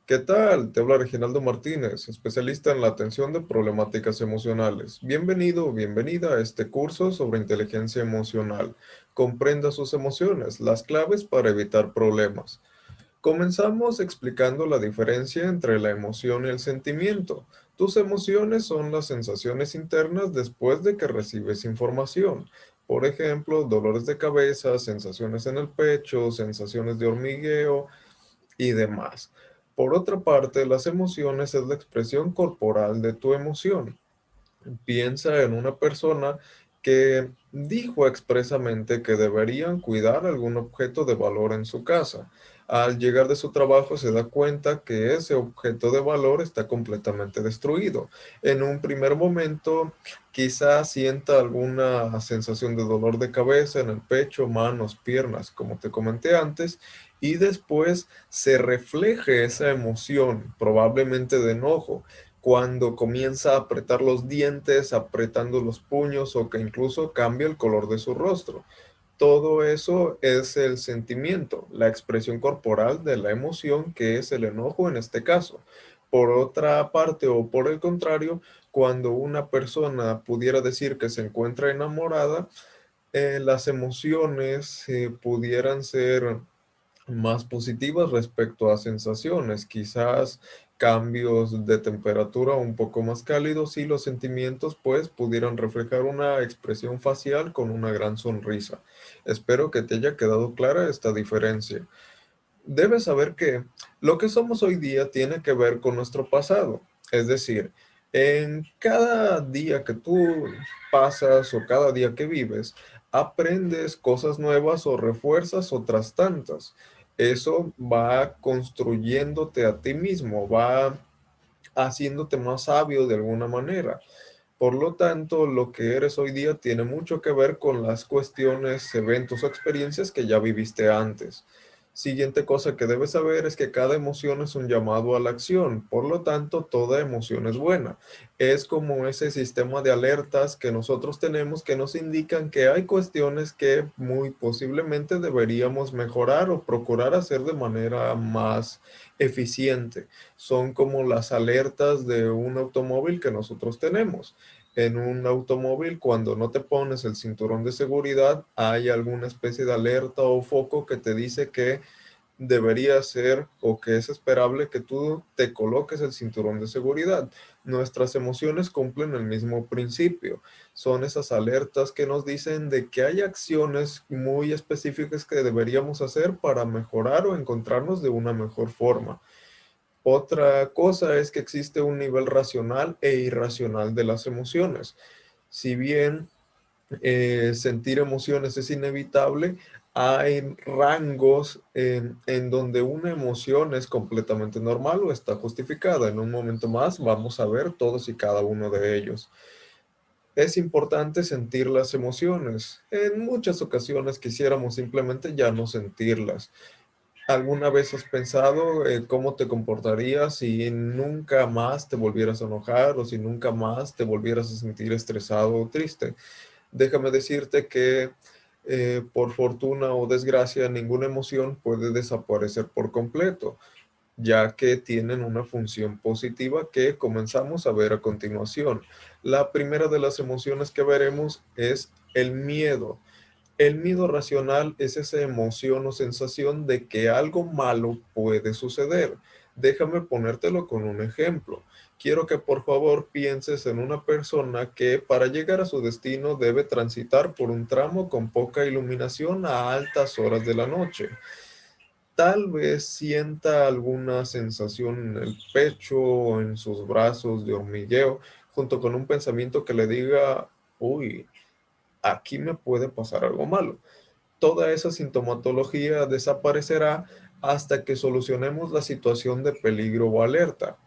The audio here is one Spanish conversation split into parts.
¿Qué tal? Te habla Reginaldo Martínez, especialista en la atención de problemáticas emocionales. Bienvenido o bienvenida a este curso sobre inteligencia emocional. Comprenda sus emociones, las claves para evitar problemas. Comenzamos explicando la diferencia entre la emoción y el sentimiento. Tus emociones son las sensaciones internas después de que recibes información. Por ejemplo, dolores de cabeza, sensaciones en el pecho, sensaciones de hormigueo y demás. Por otra parte, las emociones es la expresión corporal de tu emoción. Piensa en una persona que dijo expresamente que deberían cuidar algún objeto de valor en su casa. Al llegar de su trabajo se da cuenta que ese objeto de valor está completamente destruido. En un primer momento quizás sienta alguna sensación de dolor de cabeza en el pecho, manos, piernas, como te comenté antes, y después se refleje esa emoción, probablemente de enojo cuando comienza a apretar los dientes, apretando los puños o que incluso cambia el color de su rostro. Todo eso es el sentimiento, la expresión corporal de la emoción que es el enojo en este caso. Por otra parte o por el contrario, cuando una persona pudiera decir que se encuentra enamorada, las emociones pudieran ser más positivas respecto a sensaciones, quizás cambios de temperatura un poco más cálidos y los sentimientos pues pudieran reflejar una expresión facial con una gran sonrisa. Espero que te haya quedado clara esta diferencia. Debes saber que lo que somos hoy día tiene que ver con nuestro pasado, es decir, en cada día que tú pasas o cada día que vives, aprendes cosas nuevas o refuerzas otras tantas. Eso va construyéndote a ti mismo, va haciéndote más sabio de alguna manera. Por lo tanto, lo que eres hoy día tiene mucho que ver con las cuestiones, eventos o experiencias que ya viviste antes. Siguiente cosa que debes saber es que cada emoción es un llamado a la acción, por lo tanto, toda emoción es buena. Es como ese sistema de alertas que nosotros tenemos que nos indican que hay cuestiones que muy posiblemente deberíamos mejorar o procurar hacer de manera más eficiente. Son como las alertas de un automóvil que nosotros tenemos. En un automóvil, cuando no te pones el cinturón de seguridad, hay alguna especie de alerta o foco que te dice que debería ser o que es esperable que tú te coloques el cinturón de seguridad. Nuestras emociones cumplen el mismo principio. Son esas alertas que nos dicen de que hay acciones muy específicas que deberíamos hacer para mejorar o encontrarnos de una mejor forma. Otra cosa es que existe un nivel racional e irracional de las emociones. Si bien sentir emociones es inevitable, hay rangos en donde una emoción es completamente normal o está justificada. En un momento más vamos a ver todos y cada uno de ellos. Es importante sentir las emociones. En muchas ocasiones quisiéramos simplemente ya no sentirlas. ¿Alguna vez has pensado cómo te comportarías si nunca más te volvieras a enojar o si nunca más te volvieras a sentir estresado o triste? Déjame decirte que por fortuna o desgracia ninguna emoción puede desaparecer por completo, ya que tienen una función positiva que comenzamos a ver a continuación. La primera de las emociones que veremos es el miedo. El miedo racional es esa emoción o sensación de que algo malo puede suceder. Déjame ponértelo con un ejemplo. Quiero que por favor pienses en una persona que para llegar a su destino debe transitar por un tramo con poca iluminación a altas horas de la noche. Tal vez sienta alguna sensación en el pecho o en sus brazos de hormigueo, junto con un pensamiento que le diga, uy, aquí me puede pasar algo malo. Toda esa sintomatología desaparecerá hasta que solucionemos la situación de peligro o alerta.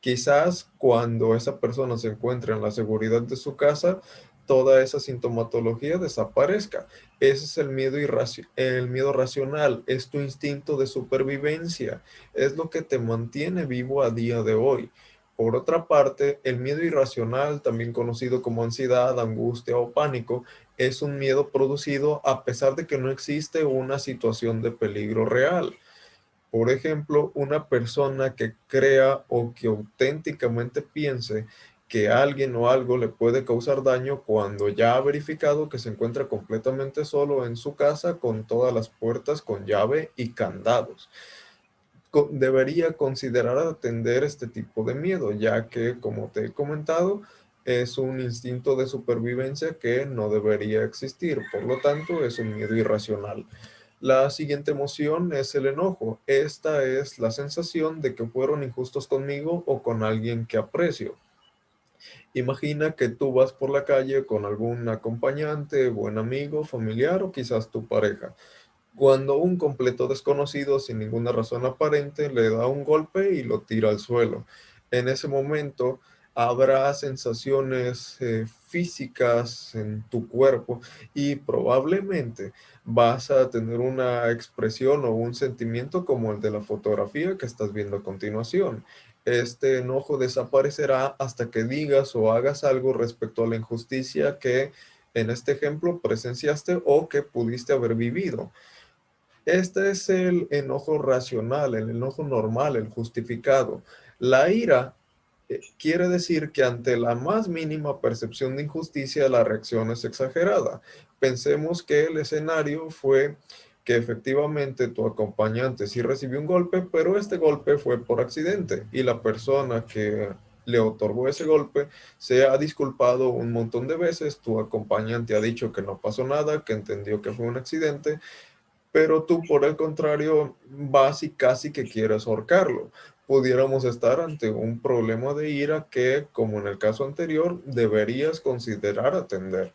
Quizás cuando esa persona se encuentre en la seguridad de su casa, toda esa sintomatología desaparezca. Ese es el miedo racional, es tu instinto de supervivencia, es lo que te mantiene vivo a día de hoy. Por otra parte, el miedo irracional, también conocido como ansiedad, angustia o pánico, es un miedo producido a pesar de que no existe una situación de peligro real. Por ejemplo, una persona que crea o que auténticamente piense que alguien o algo le puede causar daño cuando ya ha verificado que se encuentra completamente solo en su casa con todas las puertas con llave y candados. Debería considerar atender este tipo de miedo, ya que, como te he comentado, es un instinto de supervivencia que no debería existir, por lo tanto es un miedo irracional. La siguiente emoción es el enojo. Esta es la sensación de que fueron injustos conmigo o con alguien que aprecio. Imagina que tú vas por la calle con algún acompañante, buen amigo, familiar o quizás tu pareja, cuando un completo desconocido sin ninguna razón aparente le da un golpe y lo tira al suelo. En ese momento habrá sensaciones físicas en tu cuerpo y probablemente vas a tener una expresión o un sentimiento como el de la fotografía que estás viendo a continuación. Este enojo desaparecerá hasta que digas o hagas algo respecto a la injusticia que en este ejemplo presenciaste o que pudiste haber vivido. Este es el enojo racional, el enojo normal, el justificado. La ira quiere decir que ante la más mínima percepción de injusticia, la reacción es exagerada. Pensemos que el escenario fue que efectivamente tu acompañante sí recibió un golpe, pero este golpe fue por accidente y la persona que le otorgó ese golpe se ha disculpado un montón de veces, tu acompañante ha dicho que no pasó nada, que entendió que fue un accidente, pero tú, por el contrario, vas y casi que quieres ahorcarlo. Pudiéramos estar ante un problema de ira que, como en el caso anterior, deberías considerar atender.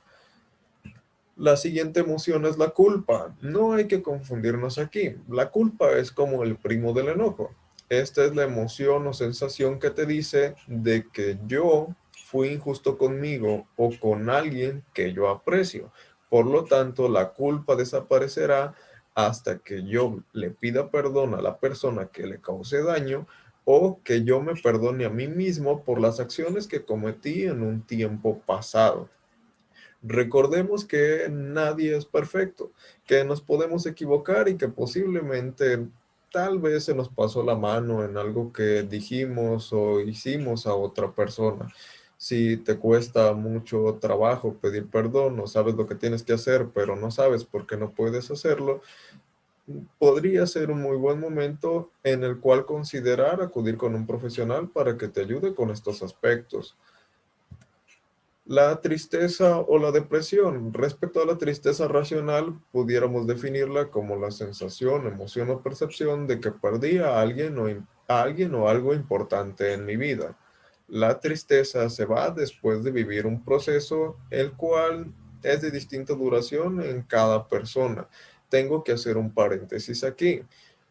La siguiente emoción es la culpa. No hay que confundirnos aquí. La culpa es como el primo del enojo. Esta es la emoción o sensación que te dice de que yo fui injusto conmigo o con alguien que yo aprecio. Por lo tanto, la culpa desaparecerá hasta que yo le pida perdón a la persona que le cause daño o que yo me perdone a mí mismo por las acciones que cometí en un tiempo pasado. Recordemos que nadie es perfecto, que nos podemos equivocar y que posiblemente tal vez se nos pasó la mano en algo que dijimos o hicimos a otra persona. Si te cuesta mucho trabajo pedir perdón, no sabes lo que tienes que hacer, pero no sabes por qué no puedes hacerlo, podría ser un muy buen momento en el cual considerar acudir con un profesional para que te ayude con estos aspectos. La tristeza o la depresión. Respecto a la tristeza racional, pudiéramos definirla como la sensación, emoción o percepción de que perdí a alguien a alguien o algo importante en mi vida. La tristeza se va después de vivir un proceso, el cual es de distinta duración en cada persona. Tengo que hacer un paréntesis aquí.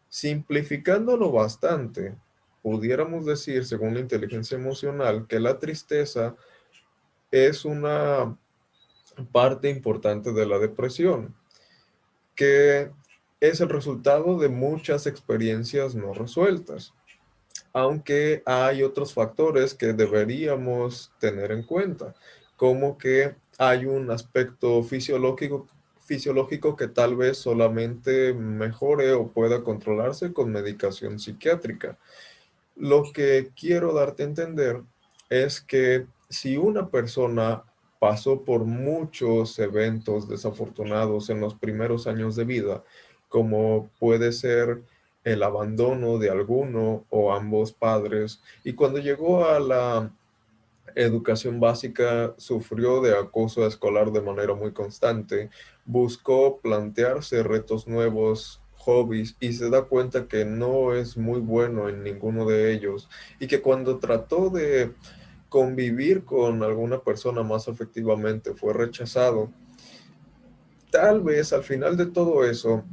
Simplificándolo bastante, pudiéramos decir, según la inteligencia emocional, que la tristeza es una parte importante de la depresión, que es el resultado de muchas experiencias no resueltas, aunque hay otros factores que deberíamos tener en cuenta, como que hay un aspecto fisiológico que tal vez solamente mejore o pueda controlarse con medicación psiquiátrica. Lo que quiero darte a entender es que si una persona pasó por muchos eventos desafortunados en los primeros años de vida, como puede ser el abandono de alguno o ambos padres, y cuando llegó a la educación básica sufrió de acoso escolar de manera muy constante, buscó plantearse retos nuevos, hobbies, y se da cuenta que no es muy bueno en ninguno de ellos, y que cuando trató de convivir con alguna persona más efectivamente fue rechazado. Tal vez al final de todo eso,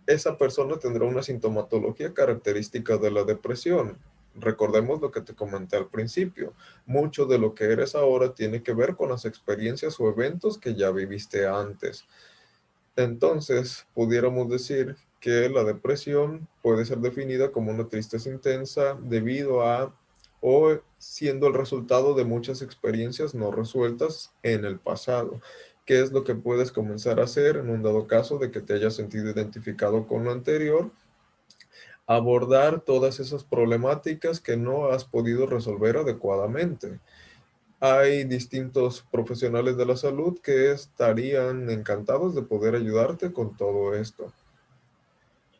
esa persona tendrá una sintomatología característica de la depresión. Recordemos lo que te comenté al principio. Mucho de lo que eres ahora tiene que ver con las experiencias o eventos que ya viviste antes. Entonces, pudiéramos decir que la depresión puede ser definida como una tristeza intensa debido a o siendo el resultado de muchas experiencias no resueltas en el pasado. ¿Qué es lo que puedes comenzar a hacer en un dado caso de que te hayas sentido identificado con lo anterior? abordar todas esas problemáticas que no has podido resolver adecuadamente. Hay distintos profesionales de la salud que estarían encantados de poder ayudarte con todo esto.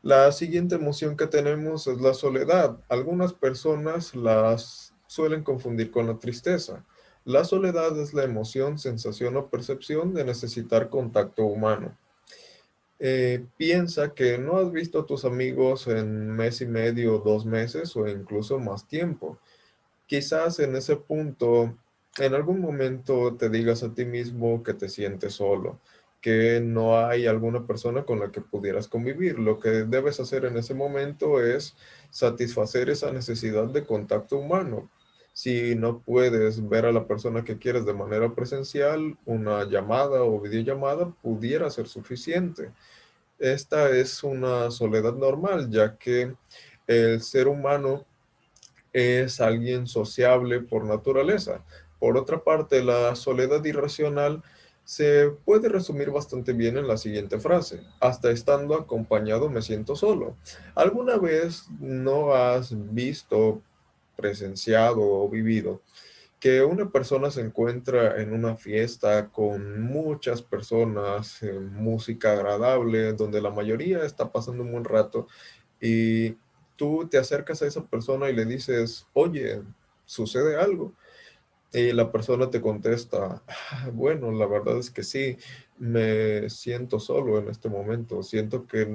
La siguiente emoción que tenemos es la soledad. Algunas personas las suelen confundir con la tristeza. La soledad es la emoción, sensación o percepción de necesitar contacto humano. Piensa que no has visto a tus amigos en mes y medio, 2 meses o incluso más tiempo. Quizás en ese punto, en algún momento te digas a ti mismo que te sientes solo, que no hay alguna persona con la que pudieras convivir. Lo que debes hacer en ese momento es satisfacer esa necesidad de contacto humano. Si no puedes ver a la persona que quieres de manera presencial, una llamada o videollamada pudiera ser suficiente. Esta es una soledad normal, ya que el ser humano es alguien sociable por naturaleza. Por otra parte, la soledad irracional se puede resumir bastante bien en la siguiente frase: hasta estando acompañado me siento solo. ¿Alguna vez no has visto, presenciado o vivido que una persona se encuentra en una fiesta con muchas personas, música agradable, donde la mayoría está pasando un buen rato, y tú te acercas a esa persona y le dices, oye, ¿sucede algo? Y la persona te contesta, "Ah, bueno, la verdad es que sí, me siento solo en este momento, siento que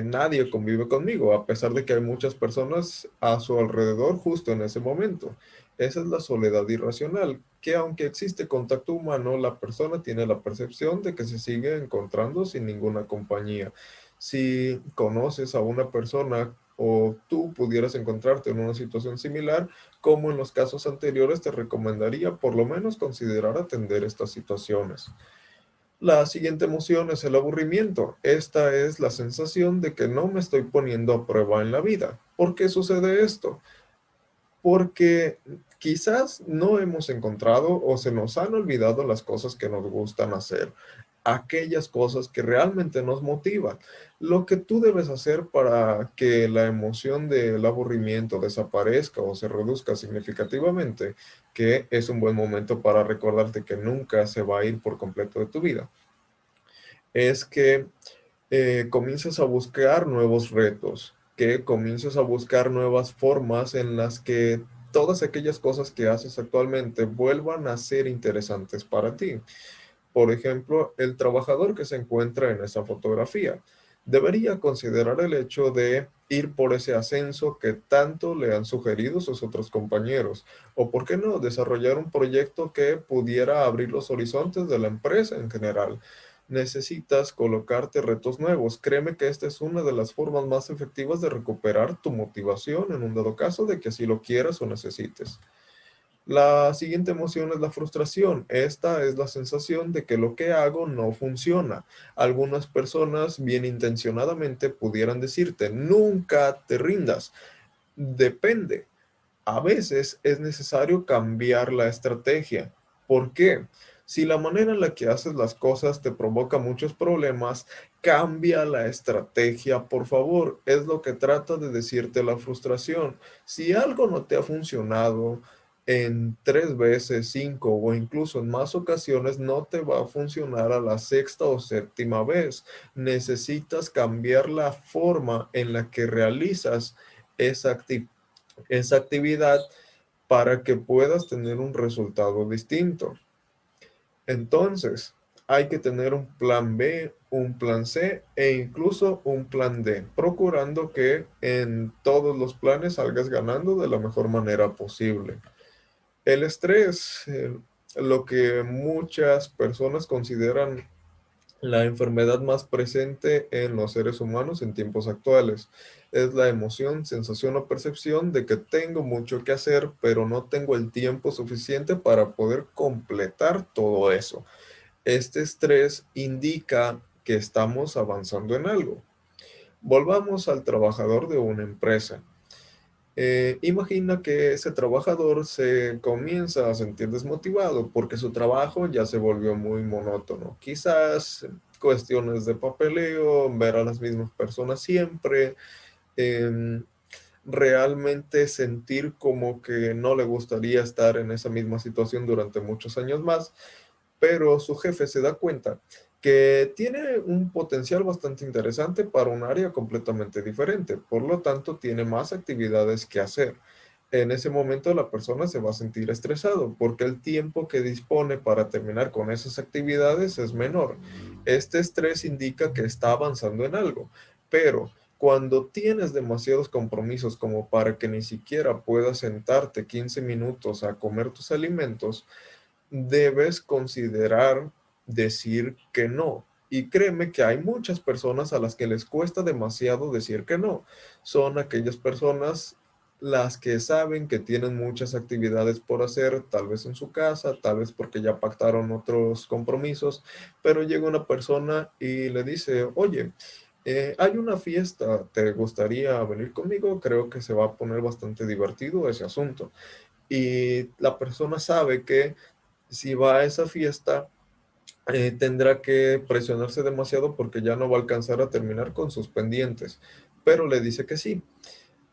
nadie convive conmigo, a pesar de que hay muchas personas a su alrededor justo en ese momento. Esa es la soledad irracional, que aunque existe contacto humano, la persona tiene la percepción de que se sigue encontrando sin ninguna compañía. Si conoces a una persona o tú pudieras encontrarte en una situación similar, como en los casos anteriores, te recomendaría por lo menos considerar atender estas situaciones. La siguiente emoción es el aburrimiento. Esta es la sensación de que no me estoy poniendo a prueba en la vida. ¿Por qué sucede esto? Porque quizás no hemos encontrado o se nos han olvidado las cosas que nos gustan hacer, aquellas cosas que realmente nos motivan. Lo que tú debes hacer para que la emoción del aburrimiento desaparezca o se reduzca significativamente, que es un buen momento para recordarte que nunca se va a ir por completo de tu vida, es que comiences a buscar nuevos retos, que comiences a buscar nuevas formas en las que todas aquellas cosas que haces actualmente vuelvan a ser interesantes para ti. Por ejemplo, el trabajador que se encuentra en esa fotografía debería considerar el hecho de ir por ese ascenso que tanto le han sugerido sus otros compañeros, o por qué no, desarrollar un proyecto que pudiera abrir los horizontes de la empresa en general. Necesitas colocarte retos nuevos. Créeme que esta es una de las formas más efectivas de recuperar tu motivación en un dado caso de que así lo quieras o necesites. La siguiente emoción es la frustración. Esta es la sensación de que lo que hago no funciona. Algunas personas bien intencionadamente pudieran decirte, nunca te rindas. Depende. A veces es necesario cambiar la estrategia. ¿Por qué? Si la manera en la que haces las cosas te provoca muchos problemas, cambia la estrategia, por favor. Es lo que trata de decirte la frustración. Si algo no te ha funcionado en 3 veces, 5 o incluso en más ocasiones, no te va a funcionar a la sexta o séptima vez. Necesitas cambiar la forma en la que realizas esa, esa actividad para que puedas tener un resultado distinto. Entonces, hay que tener un plan B, un plan C e incluso un plan D, procurando que en todos los planes salgas ganando de la mejor manera posible. El estrés, lo que muchas personas consideran la enfermedad más presente en los seres humanos en tiempos actuales, es la emoción, sensación o percepción de que tengo mucho que hacer, pero no tengo el tiempo suficiente para poder completar todo eso. Este estrés indica que estamos avanzando en algo. Volvamos al trabajador de una empresa. Imagina que ese trabajador se comienza a sentir desmotivado porque su trabajo ya se volvió muy monótono. Quizás cuestiones de papeleo, ver a las mismas personas siempre, em, realmente sentir como que no le gustaría estar en esa misma situación durante muchos años más, pero su jefe se da cuenta que tiene un potencial bastante interesante para un área completamente diferente, por lo tanto tiene más actividades que hacer. En ese momento la persona se va a sentir estresado porque el tiempo que dispone para terminar con esas actividades es menor. Este estrés indica que está avanzando en algo, pero cuando tienes demasiados compromisos como para que ni siquiera puedas sentarte 15 minutos a comer tus alimentos, debes considerar decir que no. Y créeme que hay muchas personas a las que les cuesta demasiado decir que no. Son aquellas personas las que saben que tienen muchas actividades por hacer, tal vez en su casa, tal vez porque ya pactaron otros compromisos, pero llega una persona y le dice, oye, hay una fiesta, ¿te gustaría venir conmigo? Creo que se va a poner bastante divertido ese asunto. Y la persona sabe que si va a esa fiesta, tendrá que presionarse demasiado porque ya no va a alcanzar a terminar con sus pendientes, pero le dice que sí.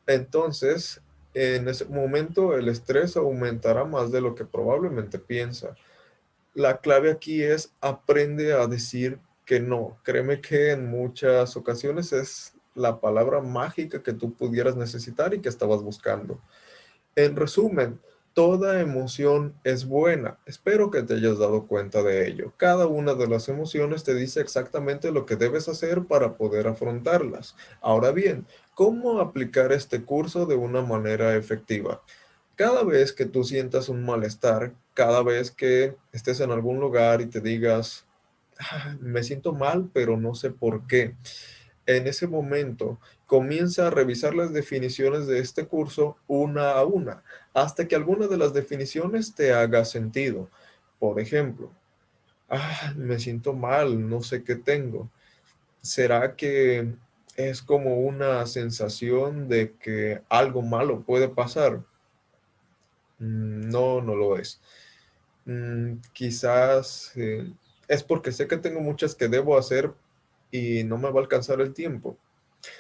Entonces, en ese momento el estrés aumentará más de lo que probablemente piensa. La clave aquí es aprende a decir que no. Créeme que en muchas ocasiones es la palabra mágica que tú pudieras necesitar y que estabas buscando. En resumen, toda emoción es buena. Espero que te hayas dado cuenta de ello. Cada una de las emociones te dice exactamente lo que debes hacer para poder afrontarlas. Ahora bien, ¿cómo aplicar este curso de una manera efectiva? Cada vez que tú sientas un malestar, cada vez que estés en algún lugar y te digas, "Ah, me siento mal, pero no sé por qué". En ese momento, comienza a revisar las definiciones de este curso una a una, hasta que alguna de las definiciones te haga sentido. Por ejemplo, me siento mal, no sé qué tengo. ¿Será que es como una sensación de que algo malo puede pasar? No, no lo es. Quizás es porque sé que tengo muchas que debo hacer y no me va a alcanzar el tiempo.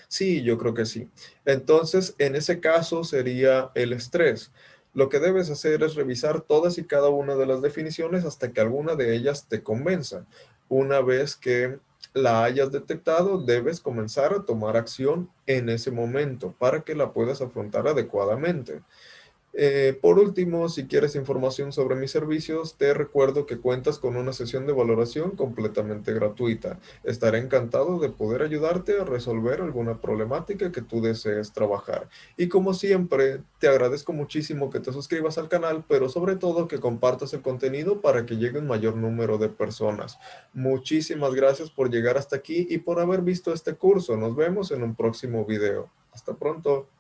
Sí, yo creo que sí. Entonces, en ese caso sería el estrés. Lo que debes hacer es revisar todas y cada una de las definiciones hasta que alguna de ellas te convenza. Una vez que la hayas detectado, debes comenzar a tomar acción en ese momento para que la puedas afrontar adecuadamente. Por último, si quieres información sobre mis servicios, te recuerdo que cuentas con una sesión de valoración completamente gratuita. Estaré encantado de poder ayudarte a resolver alguna problemática que tú desees trabajar. Y como siempre, te agradezco muchísimo que te suscribas al canal, pero sobre todo que compartas el contenido para que llegue un mayor número de personas. Muchísimas gracias por llegar hasta aquí y por haber visto este curso. Nos vemos en un próximo video. Hasta pronto.